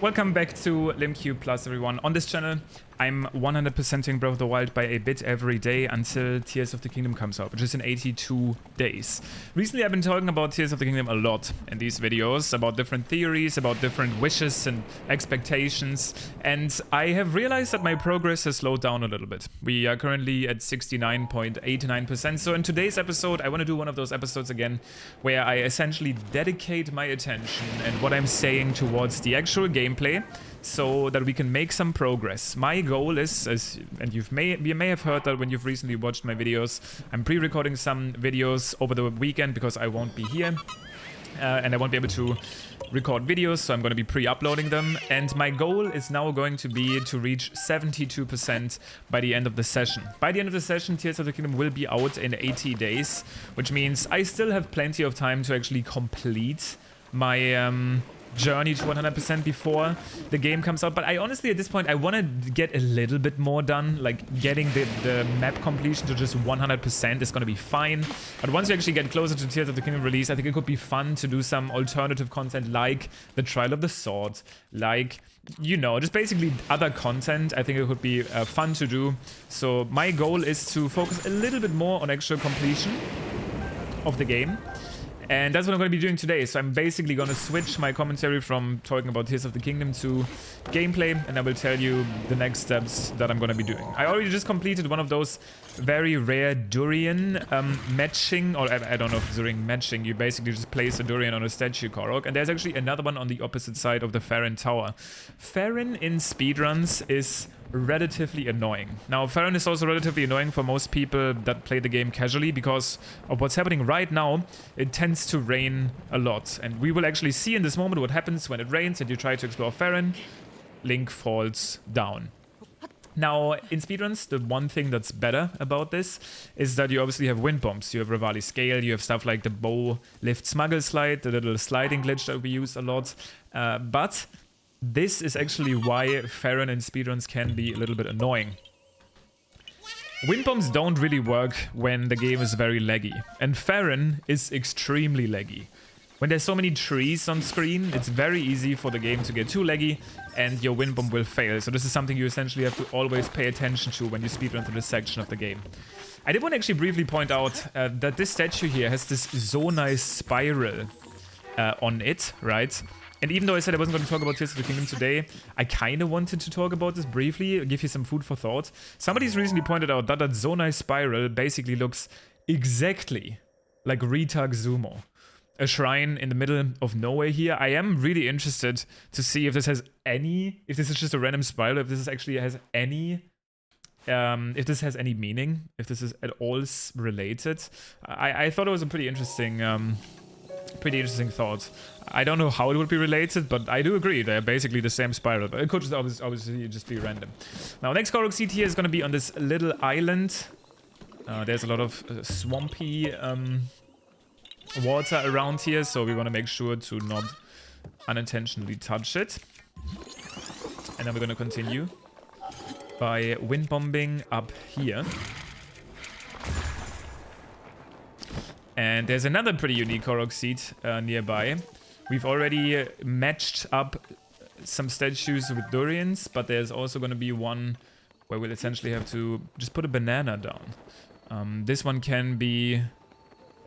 Welcome back to LimQ Plus, everyone. On this channel, I'm 100%ing Breath of the Wild by a bit every day until Tears of the Kingdom comes out, which is in 82 days. Recently, I've been talking about Tears of the Kingdom a lot in these videos, about different theories, about different wishes and expectations, and I have realized that my progress has slowed down a little bit. We are currently at 69.89%, so in today's episode, I want to do one of those episodes again where I essentially dedicate my attention and what I'm saying towards the actual gameplay, so that we can make some progress. My goal is, and you may have heard that when you've recently watched my videos, I'm pre-recording some videos over the weekend because I won't be here, and I won't be able to record videos, so I'm going to be pre-uploading them. And my goal is now going to be to reach 72% by the end of the session. By the end of the session, Tears of the Kingdom will be out in 80 days, which means I still have plenty of time to actually complete my journey to 100% before the game comes out. But I honestly, at this point, I want to get a little bit more done. Like, getting the map completion to just 100% is going to be fine. But once you actually get closer to Tears of the Kingdom release, I think it could be fun to do some alternative content, like the Trial of the Sword, like, you know, just basically other content. I think it could be fun to do. So my goal is to focus a little bit more on actual completion of the game. And that's what I'm going to be doing today. So I'm basically going to switch my commentary from talking about Tears of the Kingdom to gameplay, and I will tell you the next steps that I'm going to be doing. I already just completed one of those very rare durian matching, or I don't know if it's durian matching. You basically just place a durian on a statue, Korok. And there's actually another one on the opposite side of the Farron Tower. Farron in speedruns is relatively annoying. Now, Farron is also relatively annoying for most people that play the game casually because of what's happening right now. It tends to rain a lot, and we will actually see in this moment what happens when it rains and you try to explore Farron. Link falls down. Now, in speedruns, the one thing that's better about this is that you obviously have wind bombs. You have Rivali Scale, you have stuff like the bow lift smuggle slide, the little sliding glitch that we use a lot, but this is actually why Farron and speedruns can be a little bit annoying. Wind bombs don't really work when the game is very laggy, and Farron is extremely laggy. When there's so many trees on screen, it's very easy for the game to get too laggy and your wind bomb will fail. So this is something you essentially have to always pay attention to when you speedrun through this section of the game. I did want to actually briefly point out that this statue here has this so nice spiral on it, right? And even though I said I wasn't going to talk about Tears of the Kingdom today, I kind of wanted to talk about this briefly, give you some food for thought. Somebody's recently pointed out that that Zonai spiral basically looks exactly like Retag Zumo, a shrine in the middle of nowhere here. I am really interested to see if this has any, if this is just a random spiral, if this actually has any, if this has any meaning, if this is at all related. I thought it was a pretty interesting thought. I don't know how it would be related, but I do agree they're basically the same spiral, but it could just obviously just be random. Now, next Koroks seat here is going to be on this little island. There's a lot of swampy water around here, so we want to make sure to not unintentionally touch it. And then we're going to continue by wind bombing up here. And there's another pretty unique Korok seat nearby. We've already matched up some statues with durians, but there's also going to be one where we'll essentially have to just put a banana down. This one can be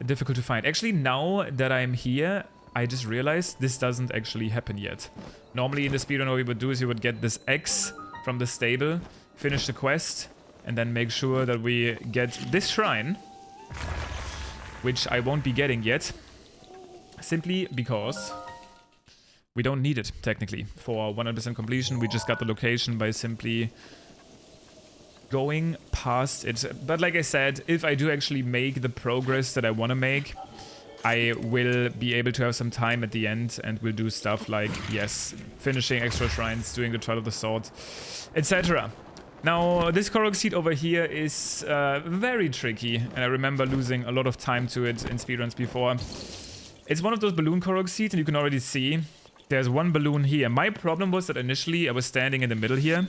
difficult to find. Actually, now that I'm here, I just realized this doesn't actually happen yet. Normally in the speedrun, what we would do is you would get this X from the stable, finish the quest, and then make sure that we get this shrine, which I won't be getting yet, simply because we don't need it, technically. For 100% completion, we just got the location by simply going past it. But like I said, if I do actually make the progress that I want to make, I will be able to have some time at the end and we'll do stuff like, yes, finishing extra shrines, doing the Trial of the Sword, etc. Now, this Korok seat over here is very tricky, and I remember losing a lot of time to it in speedruns before. It's one of those balloon Korok seats, and you can already see there's one balloon here. My problem was that initially I was standing in the middle here,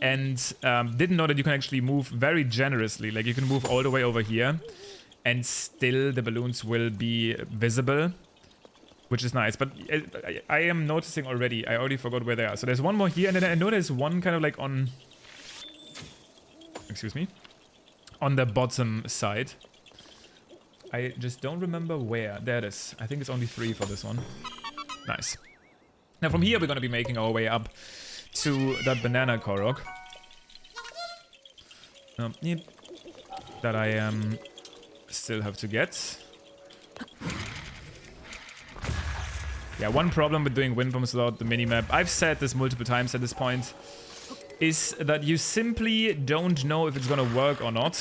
and didn't know that you can actually move very generously. Like, you can move all the way over here, and still the balloons will be visible. which is nice. But I am noticing already, I already forgot where they are. So there's one more here, and then I know there's one kind of like on... Excuse me. On the bottom side. I just don't remember where. There it is. I think it's only 3 for this one. Nice. Now from here we're going to be making our way up to that banana Korok. Yep. That I still have to get. Yeah, one problem with doing wind bombs without the minimap, I've said this multiple times at this point, is that you simply don't know if it's gonna work or not.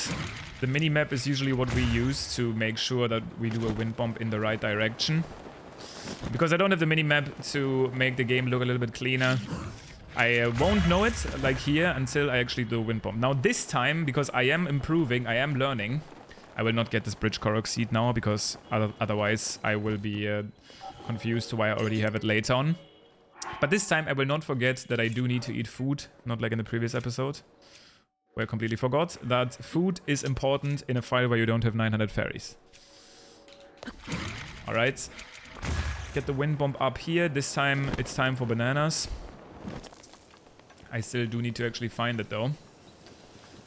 The minimap is usually what we use to make sure that we do a wind bomb in the right direction. Because I don't have the minimap to make the game look a little bit cleaner, I won't know it, like here, until I actually do a wind bomb. Now this time, because I am improving, I am learning, I will not get this bridge Koroks seed now, because otherwise I will be confused to why I already have it later on. But this time I will not forget that I do need to eat food, not like in the previous episode, where I completely forgot that food is important in a file where you don't have 900 fairies. Alright, get the wind bomb up here. This time it's time for bananas. I still do need to actually find it though.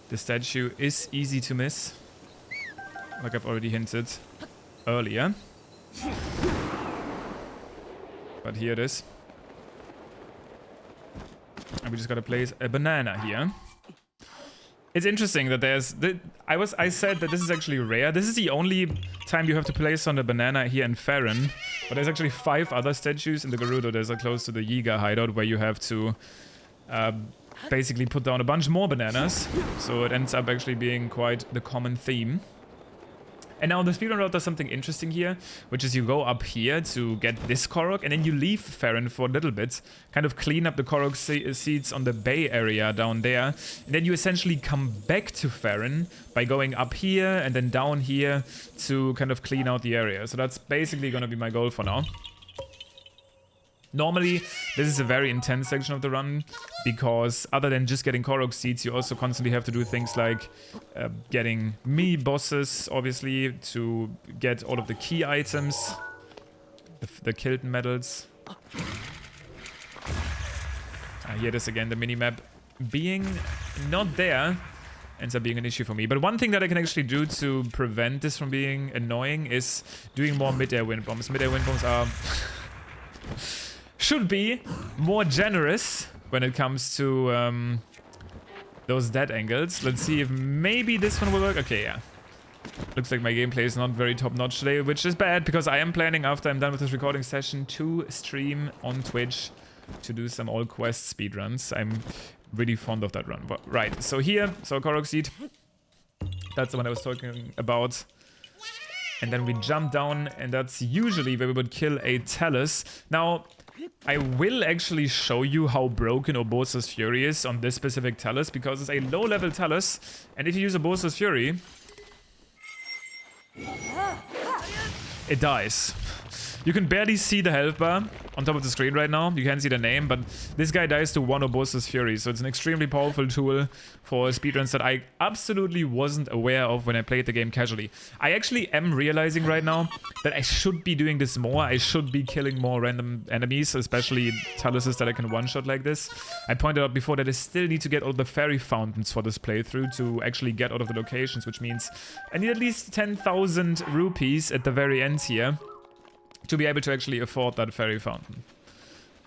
The statue is easy to miss, like I've already hinted earlier. But here it is. And we just gotta place a banana here. It's interesting that there's... I said that this is actually rare. This is the only time you have to place on a banana here in Farron. But there's actually 5 other statues in the Gerudo. There's close to the Yiga hideout where you have to basically put down a bunch more bananas. So it ends up actually being quite the common theme. And now the speedrun route does something interesting here, which is you go up here to get this Korok, and then you leave Farron for a little bit, kind of clean up the Korok seeds on the bay area down there, and then you essentially come back to Farron by going up here and then down here to kind of clean out the area. So that's basically going to be my goal for now. Normally, this is a very intense section of the run, because other than just getting Korok seeds, you also constantly have to do things like getting mini bosses, obviously, to get all of the key items, the Kilton medals. Here it is again, the minimap being not there ends up being an issue for me. But one thing that I can actually do to prevent this from being annoying is doing more mid-air wind bombs. Mid-air wind bombs are... should be more generous when it comes to those dead angles. Let's see if maybe this one will work. Okay, yeah. Looks like my gameplay is not very top-notch today, which is bad, because I am planning, after I'm done with this recording session, to stream on Twitch to do some all quest speedruns. I'm really fond of that run. But, right, so here, so Korok seed. That's the one I was talking about. And then we jump down, and that's usually where we would kill a Talus. Now, I will actually show you how broken Urbosa's Fury is on this specific Talus, because it's a low-level Talus, and if you use Urbosa's Fury, it dies. You can barely see the health bar on top of the screen right now. You can't see the name, but this guy dies to 1 Urbosa's Fury, so it's an extremely powerful tool for speedruns that I absolutely wasn't aware of when I played the game casually. I actually am realizing right now that I should be doing this more. I should be killing more random enemies, especially Taluses that I can one-shot like this. I pointed out before that I still need to get all the fairy fountains for this playthrough to actually get out of the locations, which means I need at least 10,000 rupees at the very end here to be able to actually afford that fairy fountain.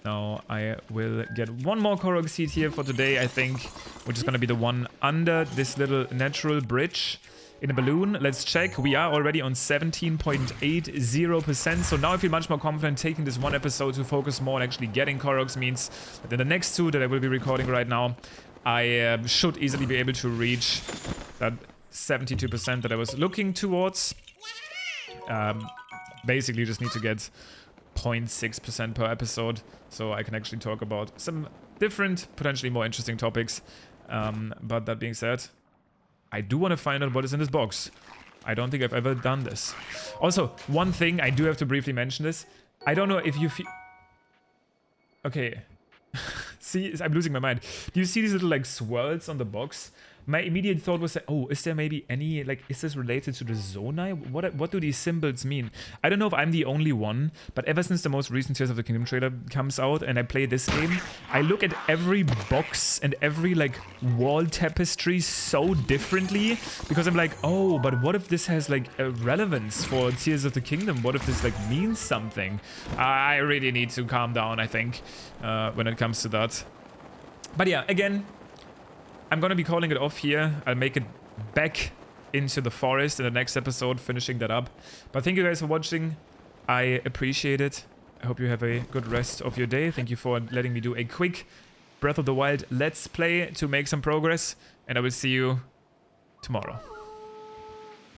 Now I will get one more Korok seed here for today, I think, which is going to be the one under this little natural bridge in a balloon. Let's check. We are already on 17.80%, so now I feel much more confident taking this one episode to focus more on actually getting Koroks. Means that in the next 2 that I will be recording right now, I should easily be able to reach that 72% that I was looking towards. Basically just need to get 0.6% per episode, so I can actually talk about some different, potentially more interesting topics. But that being said, I do want to find out what is in this box. I don't think I've ever done this. Also, one thing, I do have to briefly mention this. I don't know if you feel... Okay. See, I'm losing my mind. Do you see these little like swirls on the box? My immediate thought was, oh, is there maybe any, like, is this related to the Zonai? What do these symbols mean? I don't know if I'm the only one, but ever since the most recent Tears of the Kingdom trailer comes out and I play this game, I look at every box and every, like, wall tapestry so differently, because I'm like, oh, but what if this has, like, a relevance for Tears of the Kingdom? What if this, like, means something? I really need to calm down, I think, when it comes to that. But yeah, again, I'm gonna be calling it off here. I'll make it back into the forest in the next episode, finishing that up. But thank you guys for watching. I appreciate it. I hope you have a good rest of your day. Thank you for letting me do a quick Breath of the Wild Let's Play to make some progress. And I will see you tomorrow.